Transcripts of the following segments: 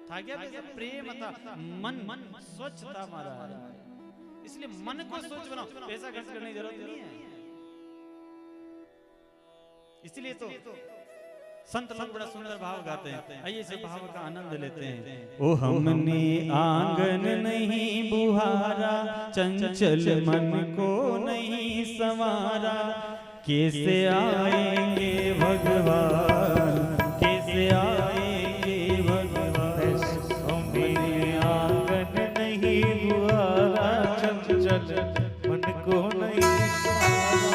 था क्या प्रेम था, मन मन स्वच्छता हमारा, इसलिए मन को स्वच्छ बनाओ, पैसा खर्च करने की जरूरत नहीं है। इसलिए तो संत लोग बड़ा सुंदर भाव गाते हैं, आइए इस भाव का आनंद लेते हैं। ओ हमने आंगन नहीं बुहारा, चंचल मन को नहीं संवारा, कैसे आएंगे भगवान, कैसे आएंगे भगवान। हमने आंगन नहीं बुहारा, चंचल मन को नहीं संवारा,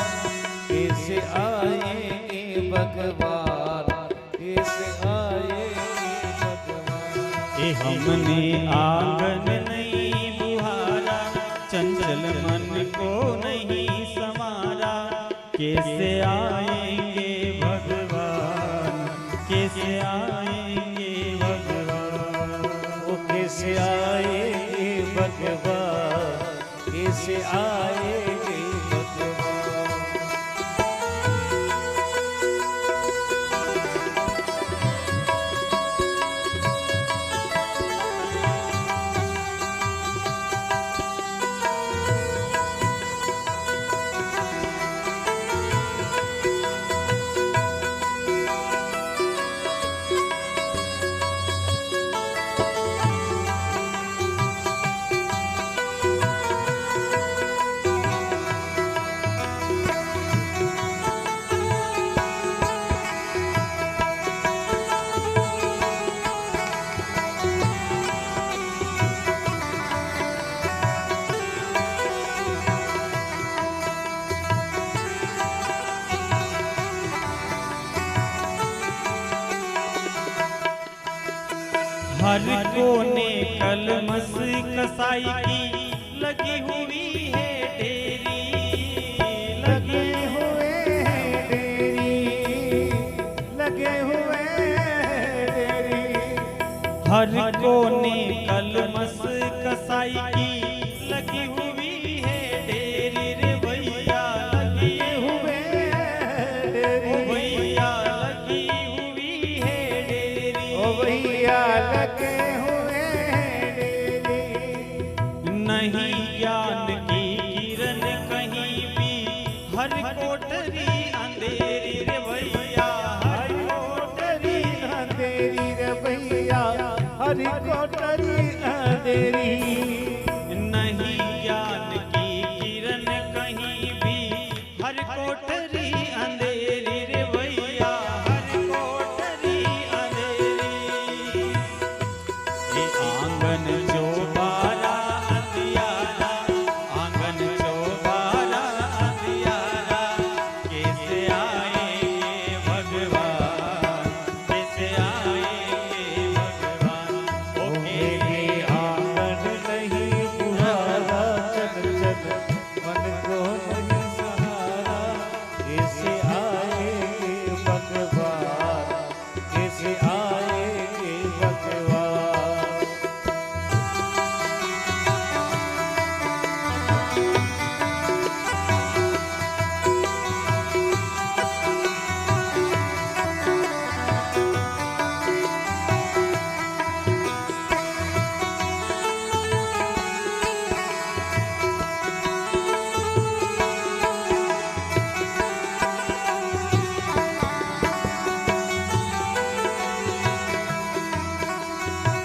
कैसे आएंगे भगवान, कैसे आएंगे भगवान। ए हमने आंगन नहीं बुहारा, चंचल मन को नहीं संवारा, कैसे आएंगे भगवान, कैसे आएंगे भगवान। ओ कैसे आएंगे भगवान, कैसे आएंगे भगवान। हर कोने कलमस कसाई की लगी हुई है ढेरी, लगे हुए हैं डेरी, लगे हुए हैं डेरी। हर कोने कलमस कसाई की लगी हुई है ढेरी रे भैया, लगी हुए हैं ओ डेरी, भैया लगी हुई है ढेरी। ओ भैया लगे हुए हैं डेरी। नहीं ज्ञान की किरण कहीं भी, हर कोठरी अंधेरी रे भैया, हर कोठरी अंधेरी रे भैया, हरी कोठरी अंधेरी। नहीं ज्ञान की किरण कहीं भी, हर कोठरी अंधेरी रे भैया, हर कोठरी अंधेरी। ये आंगन जो बारा अंधियारा, आंगन जो बारा अंधियारा, कैसे आएंगे भगवान, कैसे आएंगे भगवान। ओ मेरे आंगन नहीं बुहारा, चंचल मन को नहीं सहारा, कैसे आएंगे भगवान, कैसे आएंगे भगवान।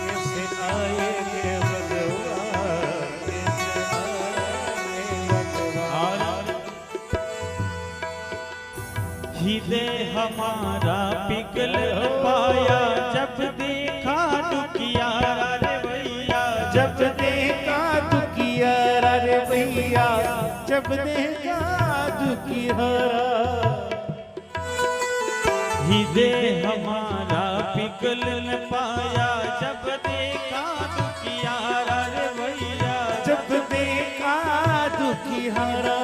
कैसे आएंगे भगवान, कैसे आएंगे भगवान। हृदय हमारा पिघल पाया, जब देखा दुखियारा रे भैया, जब देखा दुखियारा रे भैया, जब देखा दुखियारा। हृदय हमारा पिघल न पाया, जब देखा दुखियारा रे भैया, जब देखा दुखियारा।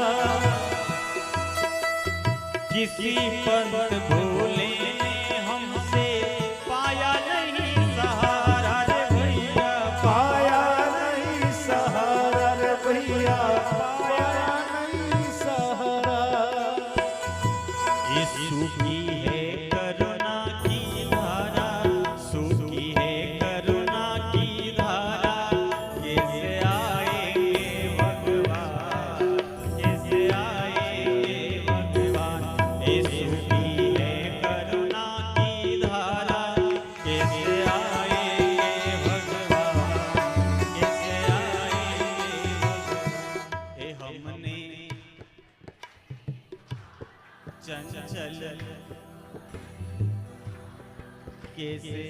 किसी पंत भोले ने हमसे पाया नहीं सहारा रे भैया, पाया नहीं सहारा रे भैया, पाया नहीं सहारा। ये सूखी है करुणा की धारा, सूखी है करुणा कैसे आएंगे भगवान, कैसे आएंगे भगवान। ए हमने चंचल कैसे,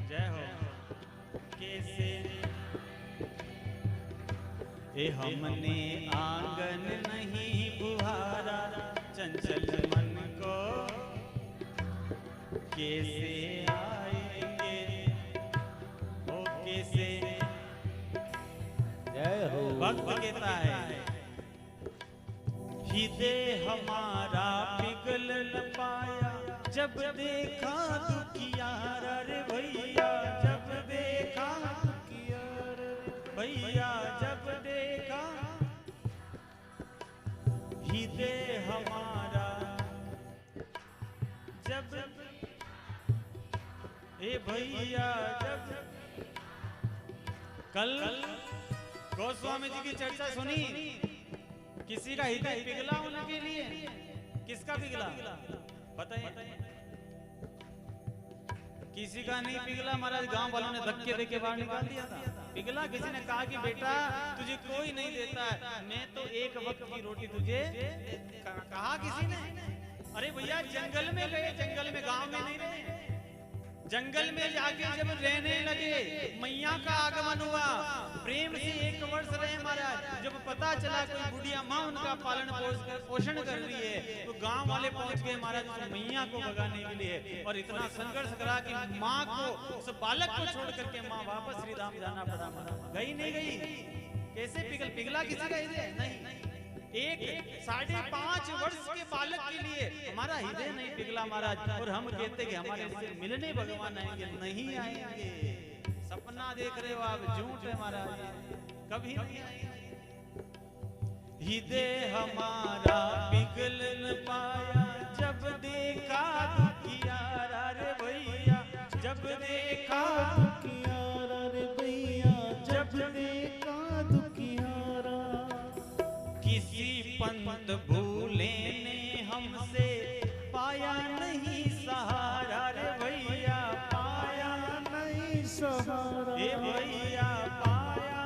जय हो, कैसे ए हमने आंगन नहीं बुहारा, चंचल मन को कैसे आएंगे, ओ कैसे। जय हो। भक्त कहता है हृदय हमारा पिघल न पाया, जब देखा दुखियारा रे भैया, जब देखा दुखियारा भैया, जब देखा हृदय हमारा, जब ए भैया जब। कल गोस्वामी जी की चर्चा सुनी, किसी का हृदय पिघला उनके लिए, किसका पिघला बताइए। किसी का नहीं पिघला, महाराज गांव वालों ने धक्के देके बाहर निकाल दिया था। पिघला किसी ने कहा कि बेटा तुझे कोई नहीं देता है, मैं तो एक वक्त की रोटी तुझे, कहा किसी ने। अरे भैया जंगल में गए, जंगल में, गांव में नहीं रहे, जंगल में जाके जब रहने लगे, मैया का आगमन हुआ, प्रेम से 1 वर्ष रहे महाराज। जब पता चला कोई बुढ़िया माँ उनका पालन पोषण कर रही है, तो गांव वाले पहुंच गए महाराज उस मैया को भगाने के लिए, और इतना संघर्ष करा कि माँ को, उस बालक को छोड़ करके माँ वापस श्री धाम जाना पड़ा। गई नहीं गई, कैसे पिघला किसी का हृदय नहीं। एक 5.5 वर्ष के बालक के लिए हमारा हृदय नहीं पिघला महाराज, और हम कहते कि हमारे से मिलने भगवान आएंगे, नहीं आएंगे। सपना देख रहे हो आप, झूठ है महाराज, कभी नहीं आएंगे। हृदय हमारा पिघल न पाया, जब देखा दुखियारा रे भैया, जब देखा दुखियारा रे भैया, जब देखा दुखियारा। किसी पंत भूले ने हमसे पाया नहीं सहारा रे भैया, पाया नहीं सहारा ए भैया पाया।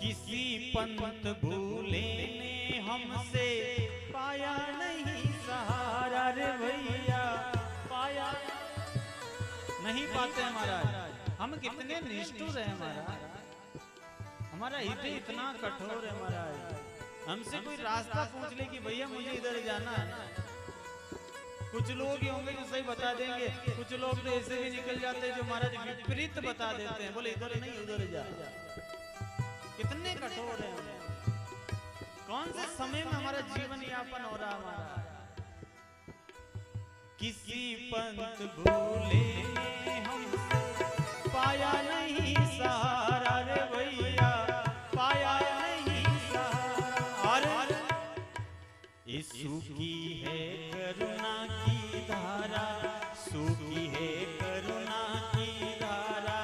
किसी पंत भूले ने हमसे पाया नहीं सहारा रे भैया, पाया नहीं पाते महाराज। हम कितने निष्ठुर हैं महाराज, हमारा हृदय इतना कठोर है महाराज। हमसे कोई रास्ता पूछ ले कि भैया मुझे इधर जाना है, कुछ लोग होंगे जो सही बता देंगे, कुछ लोग तो ऐसे भी निकल जाते हैं जो महाराज विपरीत बता देते हैं, बोले इधर नहीं उधर जा। कितने कठोर है, कौन से समय में हमारा जीवन यापन हो रहा हमारा। किसी पंत भूले ने हमसे पाया नहीं सहारा रे भैया, पाया नहीं सहारा। सूखी है करुणा की धारा, सूखी है करुणा की धारा,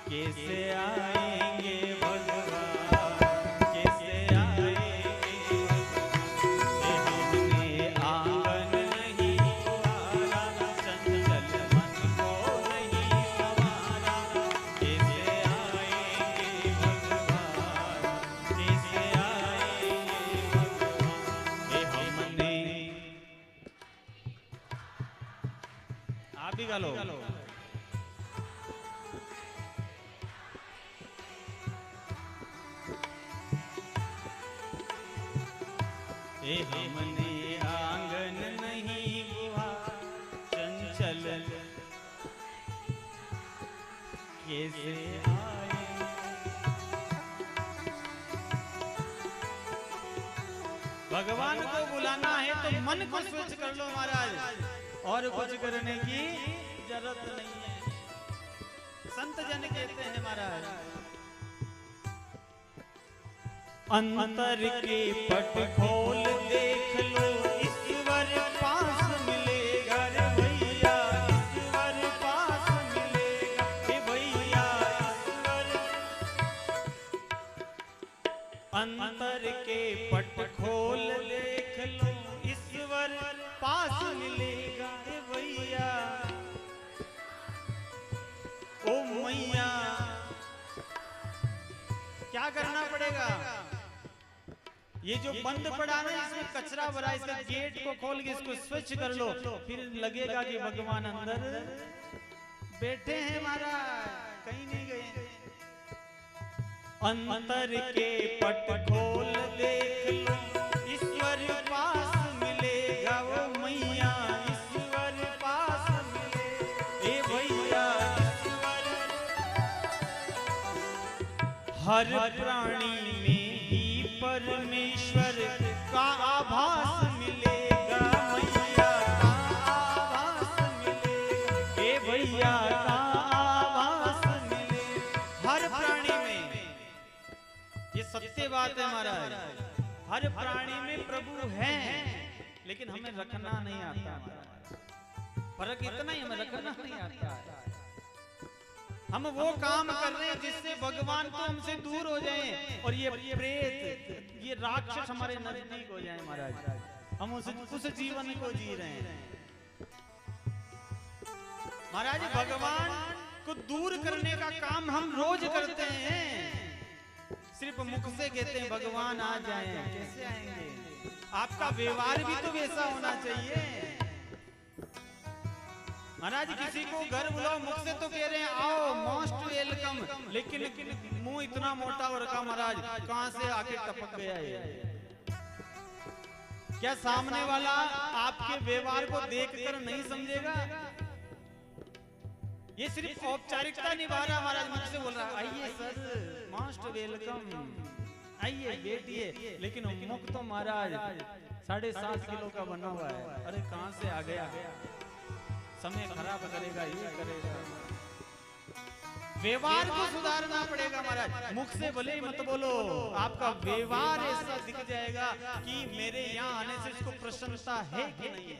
कैसे आएंगे भगवान, कैसे आएंगे। हमने आंगन नहीं बुहारा, चंचल मन को नहीं संवारा, कैसे आएंगे भगवान, कैसे आएंगे भगवान। हमने आप भी गा लो। ए हमने आंगन नहीं बुहा, चंचल कैसे आए। भगवान को बुलाना है तो मन को स्विच कर लो महाराज, और कुछ करने की जरूरत नहीं है। संत जन कहते हैं महाराज, अंतर के पट खोल देख लो, ईश्वर पास मिलेगा रे भैया, ईश्वर पास मिलेगा रे भैया, ईश्वर। अंतर के पट खोल देख लो, ईश्वर पास मिलेगा रे भैया। ये जो बंद पड़ा ना, इसमें कचरा भरा, इसका गेट को खोल के इसको स्विच कर लो, फिर लगेगा कि भगवान अंदर बैठे हैं महाराज, कहीं नहीं गए। अंतर के पट खोल देख लो, ईश्वर पास मिलेगा, वो मैया ईश्वर पास मिले। ए भैया ईश्वर हर प्राणी में ही परमेश्वर का आभास मिलेगा, मैया का आभास मिलेगा। ए भैया का आभास मिले हर प्राणी में, ये सत्य बात है महाराज। हर प्राणी में प्रभु है, लेकिन हमें रखना नहीं आता। फर्क इतना ही, हमें रखना नहीं आता। हम वो काम कर रहे हैं जिससे भगवान तो हमसे दूर हो जाएं, और ये प्रेत, ये राक्षस हमारे नजदीक हो जाएं महाराज। हम उस जीवन को जी रहे हैं महाराज। भगवान को दूर करने का काम हम रोज करते हैं, सिर्फ मुख से कहते हैं भगवान आ जाएं। कैसे आएंगे? आपका व्यवहार भी तो वैसा होना चाहिए महाराज। किसी को घर बुलाओ, मुख से तो कह रहे हैं आओ मोस्ट वेलकम, लेकिन मुंह इतना मोटा हो रखा महाराज, कहां से आके टपक गया ये? क्या सामने वाला आपके व्यवहार को देखकर नहीं समझेगा? ये सिर्फ औपचारिकता निभा रहा महाराज, मुझ से बोल रहा आइए सर मोस्ट वेलकम, आइए बैठिए, लेकिन मुख तो महाराज 7.5 किलो का बना हुआ है। अरे कहां से आ गया? समय खराब करेगा, ये करेगा। व्यवहार को सुधारना पड़ेगा महाराज। मुख से भले ही मत बोलो, आपका व्यवहार ऐसा दिख जाएगा कि मेरे यहाँ आने से इसको प्रसन्नता है कि नहीं है।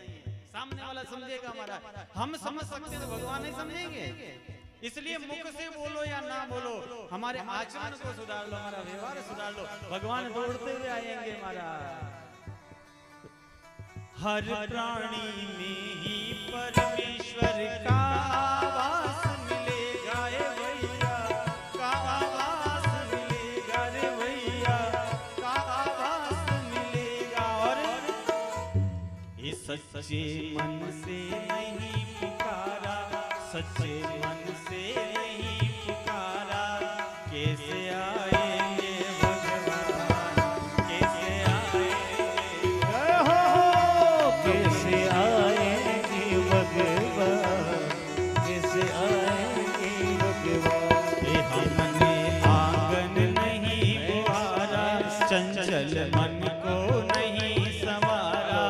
सामने वाला समझेगा महाराज। हम समझ सकते तो भगवान नहीं समझेंगे। इसलिए मुख से बोलो या ना बोलो, हमारे आचरण को सुधार लो, हमारा व्यवहार सुधार लो, भगवान दौड़ते हुए आएंगे महाराज। हर प्राणी में ही परमेश्वर का आवास मिलेगा, ए भैया का आवास मिलेगा, रे भैया का आवास मिलेगा। और इस सच्चे मन से नहीं पुकारा, सच्चे मन से नहीं पुकारा, कैसे आएंगे भगवान, कैसे आएंगे, कैसे आएंगे भगवान, कैसे आएंगे भगवान। ये हमने आंगन नहीं बुहारा, चंचल मन को नहीं संवारा,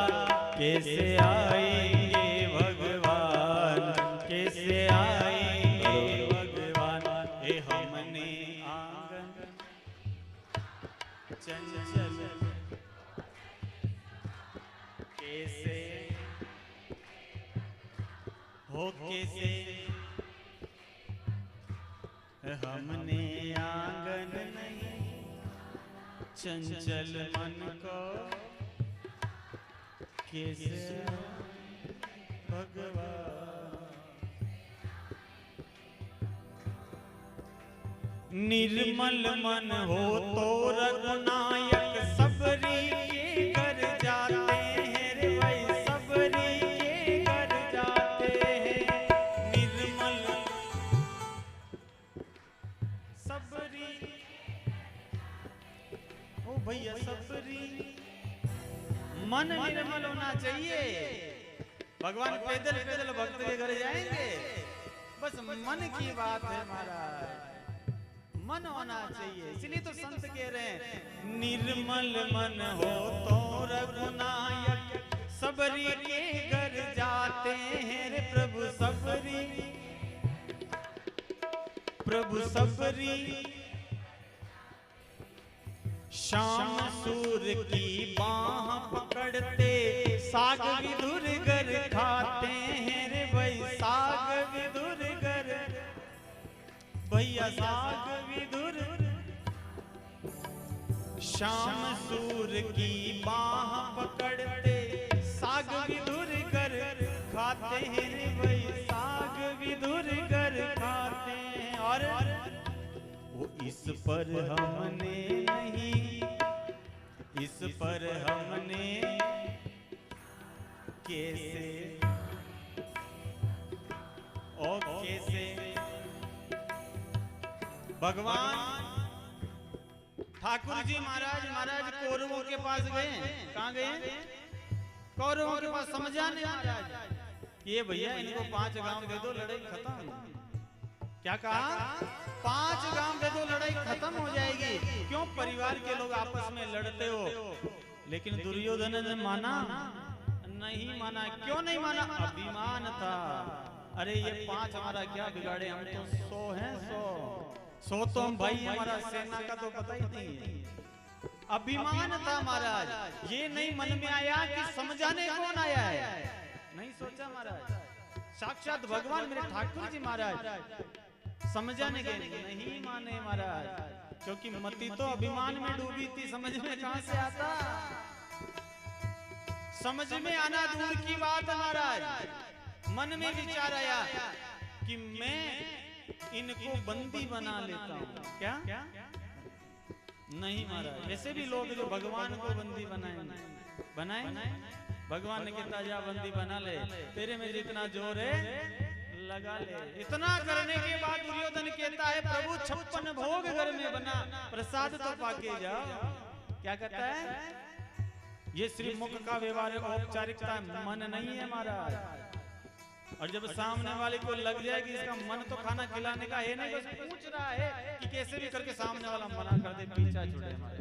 कैसे आएंगे भगवान, कैसे आएंगे भगवान। ये हमने आंगन चंचल कैसे हो, कैसे हमने आंगन नहीं चंचल मन को, कैसे भगवान। निर्मल मन हो तो रघुनायक सबरी के घर जाते हैं रे भाई, सबरी के घर जाते हैं। निर्मल सबरी, ओ भैया सबरी, मन निर्मल होना चाहिए। भगवान पैदल पैदल भक्त के घर जाएंगे, बस मन की बात है महाराज, मन होना चाहिए। इसलिए तो संत कह रहे हैं निर्मल मन हो तो रघुनायक सबरी के घर जाते हैं रे प्रभु सबरी, प्रभु सबरी। शाम सूर की बाह पकड़ते साग विधुर घर खाते हैं रे भाई, साग विधुर घर, भैया साग विधुर। शाम सूर की बाह पकड़ते साग विधुर घर खाते हैं रे भाई, साग विधुर घर खाते हैं। और वो इस पर हमने नहीं, इस पर हमने कैसे और कैसे भगवान ठाकुर जी महाराज कौरवों के पास गए। कहाँ गए? कौरवों के पास समझाने महाराज ये भैया इनको 5 गांव दे दो लड़ाई खत्म। क्या कहा? 5 गांव दे दो लड़ाई खत्म हो जाएगी। क्यों परिवार के लोग आपस में लड़ते हो? लेकिन दुर्योधन ने माना नहीं माना। क्यों नहीं माना? अभिमान था। अरे ये 5 हमारा क्या बिगाड़े, हम तो 100 हैं। 100 तो हम भाई, हमारा सेना का तो पता ही नहीं है। अभिमान था महाराज। ये नहीं मन में आया कि समझाने कौन आया है, नहीं सोचा महाराज। साक्षात भगवान मेरे ठाकुर जी महाराज समझाने के नहीं माने महाराज, क्योंकि मति तो अभिमान में डूबी थी। समझ में कहां से आता? समझ में आना दूर की बात महाराज। मन में विचार आया कि मैं इनको बंदी बना लेता हूं। क्या? नहीं महाराज, ऐसे भी लोग जो भगवान को बंदी बनाए भगवान ने कहता जा बंदी बना ले, तेरे में जितना जोर है लगा ले। इतना करने के बाद दुर्योधन कहता है प्रभु 56 भोग घर में बना, प्रसाद तो पाके जाओ। क्या कहता है? ये सिर्फ मुख का व्यवहार है, औपचारिकता, मन नहीं है महाराज। और जब सामने वाले को लग जाए कि इसका मन तो खाना खिलाने का है नहीं, बस पूछ रहा है कि कैसे भी करके सामने वाला मना कर दे, पीछा छुड़े हमारे।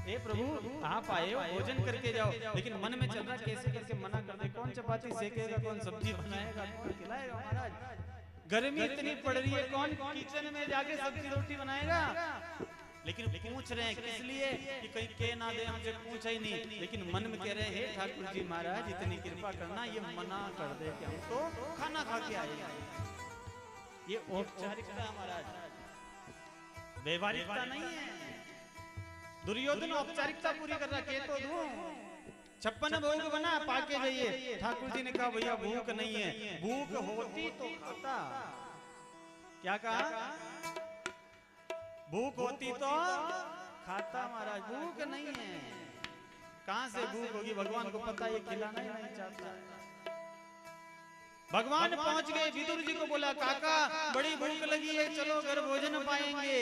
ए प्रभु आप आए हो भोजन करके जाओ, लेकिन मन में चल रहा है कैसे कैसे मना कर दे। कौन चपाती सेकेगा, कौन सब्जी बनाएगा, कौन खिलाएगा महाराज। गर्मी इतनी पड़ रही है, कौन किचन में जाके सब्जी रोटी बनाएगा। लेकिन पूछ रहे हैं किस लिए कि कहीं कह ना दे हमसे, पूछा ही नहीं। लेकिन मन में कह रहे हैं ठाकुर जी महाराज इतनी कृपा करना, ये मना कर दे कि हम तो खाना खा के आए। ये औपचारिकता महाराज, व्यवहारिकता नहीं है। दुर्योधन औपचारिकता पूरी कर रहा, के तो दूं 56 भोग बना पाके जाइए। ठाकुर जी ने कहा भैया भूख नहीं है, भूख होती तो खाता। क्या कहा? भूख होती तो खाता महाराज, भूख नहीं है। कहां से भूख होगी? भगवान को पता है, खिलाना ही नहीं चाहता। भगवान पहुंच गए, विदुर जी को बोला काका बड़ी भूख लगी है, चलो घर भोजन पाएंगे।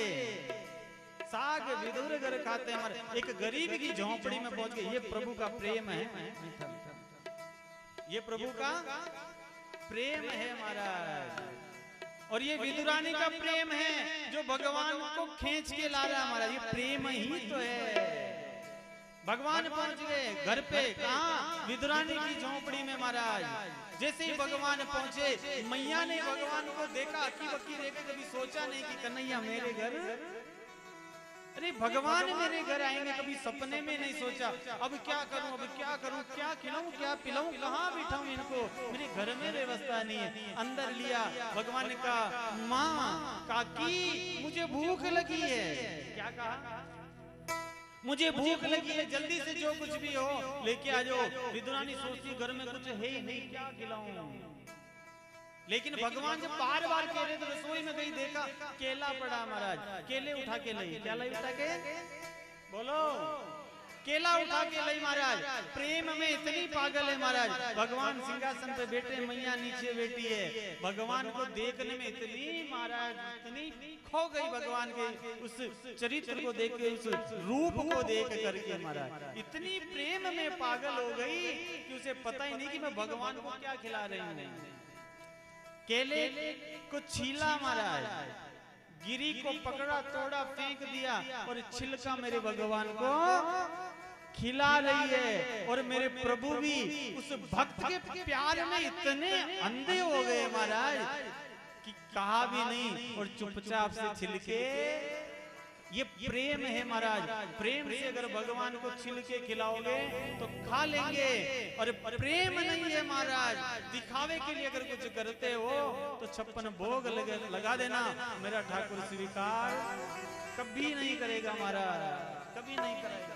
साग विदुर घर खाते हमारे। एक गरीब की झोंपड़ी में पहुंच गए। ये प्रभु का प्रेम है, ये प्रभु का प्रेम है महाराज। और ये विदुरानी का प्रेम है जो भगवान को खींच के ला रहा है महाराज। ये प्रेम ही तो है। भगवान पहुंच गए घर पे। कहां? विदुरानी की झोंपड़ी में महाराज। जैसे ही भगवान पहुंचे, मैया ने भगवान को देखा, अकी बकी देखा, कभी सोचा नहीं कि कन्हैया मेरे घर, अरे भगवान मेरे घर आएंगे, कभी सपने में नहीं सोचा। अब क्या करूं, अब क्या करूं, क्या खिलाऊं, क्या पिलाऊं, कहां बिठाऊं इनको, मेरे घर में व्यवस्था नहीं है। अंदर लिया, भगवान ने कहा माँ काकी मुझे भूख लगी है। क्या कहा? मुझे भूख लगी है, जल्दी से जो कुछ भी हो लेके आ जाओ। विदुरानी सोचती घर में कुछ है ही नहीं, क्या खिलाऊं। लेकिन भगवान जब बार बार कह रहे तो रसोई में गई, देखा केला पड़ा महाराज, केले उठा के लाई। क्या लाई उठा के? बोलो। केला उठा के लाई महाराज। प्रेम में इतनी पागल है महाराज। भगवान सिंहासन पे बैठे, मैया नीचे बैठी है। भगवान को देखने में इतनी महाराज, इतनी खो गई भगवान के उस चरित्र को देख के, उस रूप को देख करके महाराज इतनी प्रेम में पागल हो गई कि उसे पता ही नहीं कि मैं भगवान को क्या खिला रही हूँ। केले को छीला महाराज, गिरी को पकड़ा, तोड़ा, फेंक दिया और छिलका मेरे भगवान को खिला रही है। और मेरे प्रभु भी उस भक्त के प्यार में इतने अंधे हो गए महाराज कि कहा भी नहीं और चुपचाप से छिलके। ये प्रेम है महाराज। प्रेम से अगर भगवान को छिलके खिलाओगे तो खा लेंगे। और प्रेम नहीं है महाराज, दिखावे के लिए अगर कुछ करते हो तो 56 भोग लगा देना, मेरा ठाकुर स्वीकार कभी नहीं करेगा महाराज, कभी नहीं करेगा।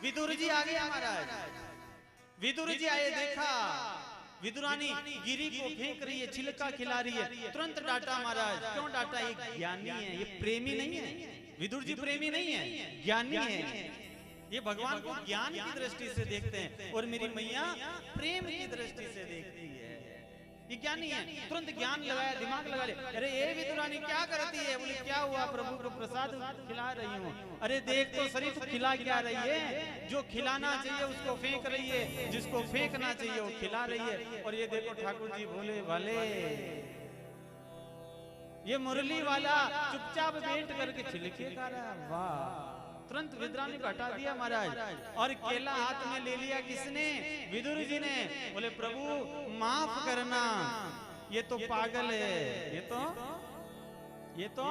विदुर जी आ गए महाराज। विदुर जी आए, देखा विदुरानी गिरी को फेंक रही है, छिलका खिला रही है। तुरंत डांटा महाराज। क्यों डांटा? ये ज्ञानी है, ये प्रेमी नहीं है। विदुर जी प्रेमी नहीं है, ज्ञानी है। ये भगवान को ज्ञान की दृष्टि से देखते हैं और मेरी मैया प्रेम की दृष्टि से देखती है। ये ज्ञानी है, तुरंत ज्ञान लगाया, दिमाग लगा ले। अरे ये विदुरानी क्या करती है? बोले क्या हुआ? प्रभु को प्रसाद खिला रही हूँ। अरे देख तो सरी, तू खिला क्या रही है? जो खिलाना चाहिए उसको फेंक रही है, जिसको फेंकना चाहिए वो खिला रही है। और ये देखो ठाकुर जी भोले वाले, ये मुरली वाला चुपचाप बैठ करके छिलके खा रहा है। वाह! तुरंत विद्रानी को हटा दिया महाराज, और केला हाथ में ले लिया। किसने? विदुर जी ने। बोले प्रभु माफ करना, ये तो पागल है, ये तो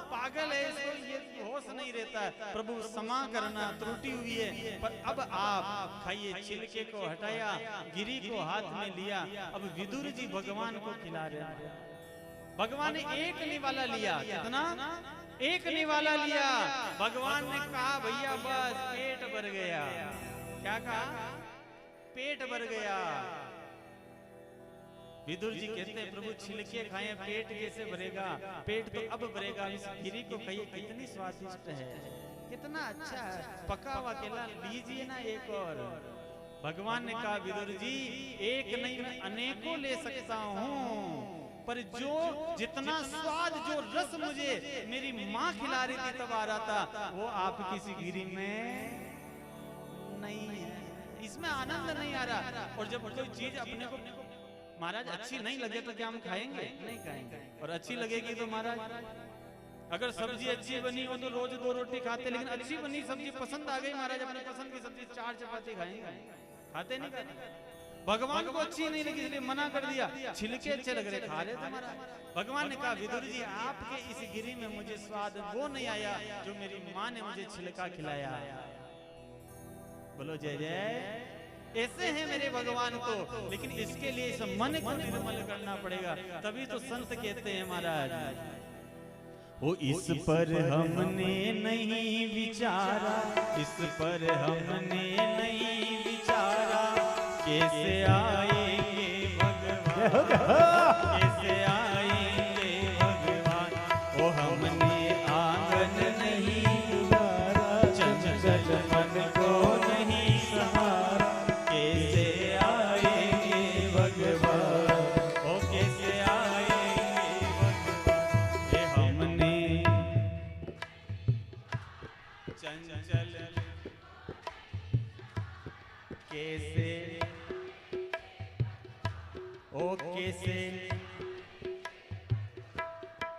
पागल है, इसको ये होश नहीं रहता। प्रभु क्षमा करना, त्रुटि हुई है, पर अब आप खाइए। छिलके को हटाया, गिरी को हाथ में लिया। अब विदुर जी भगवान को खिला रहे हैं। भगवान ने एक निवाला लिया। कितना? एक निवाला लिया। भगवान ने कहा भैया बस पेट भर गया। क्या कहा? पेट भर गया। विदुर जी कहते हैं प्रभु छिलके खाएं, पेट कैसे भरेगा? पेट तो अब भरेगा। इस गिरी को खाइए, कितनी स्वादिष्ट है, कितना अच्छा है, पका हुआ केला लीजिए ना एक और। भगवान ने कहा विदुर जी एक नहीं मैं अनेकों ले सकता हूँ, पर जो जितना स्वाद, जो रस मुझे मेरी माँ खिला रही थी तब आ रहा था, वो आप किसी गिरी में नहीं है। इसमें आनंद नहीं आ रहा। और जब कोई चीज अपने को महाराज अच्छी नहीं लगे तो क्या हम खाएंगे? नहीं खाएंगे। और अच्छी लगेगी तो महाराज, अगर सब्जी अच्छी बनी हो तो रोज 2 रोटी खाते, लेकिन अच्छी बनी सब्जी पसंद आ गई महाराज, अपने पसंद की सब्जी 4 चपाती खाएंगे? खाते नहीं खाते। भगवान को अच्छी नहीं लगी इसलिए मना कर दिया। छिलके अच्छे लग रहे, खा रहे थे महाराज। भगवान ने कहा विदुर जी आपके इस गिरी में मुझे स्वाद वो नहीं आया जो मेरी माँ ने मुझे छिलका खिलाया। बोलो जय जय। ऐसे हैं मेरे भगवान तो, लेकिन इसके लिए इस मन को निर्मल करना पड़ेगा। तभी तो संत कहते हैं महाराज, ओ इस पर हमने नहीं विचारा, इस पर हमने नहीं विचारा, कैसे आएंगे भगवान, कैसे आएंगे भगवान। ओ हमने आंगन नहीं उजारा, चंचल मन को नहीं संभारा, कैसे आएंगे भगवान, ओ कैसे आएंगे भगवान। ये हमने चंचल कैसे, ओ कैसे,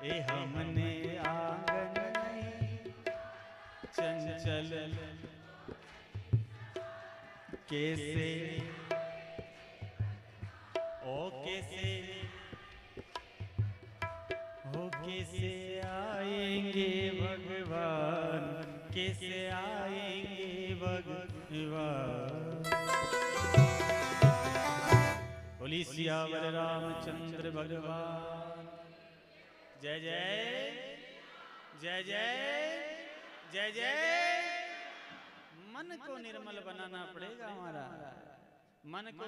ए हमने आंगन नहीं चंचल कैसे, ओ कैसे, ओ कैसे आएंगे भगवान, कैसे आएंगे भगवान। बोली सियावर रामचंद्र भगवान। जय जय जय जय जय जय। मन को निर्मल बनाना पड़ेगा हमारा, मन को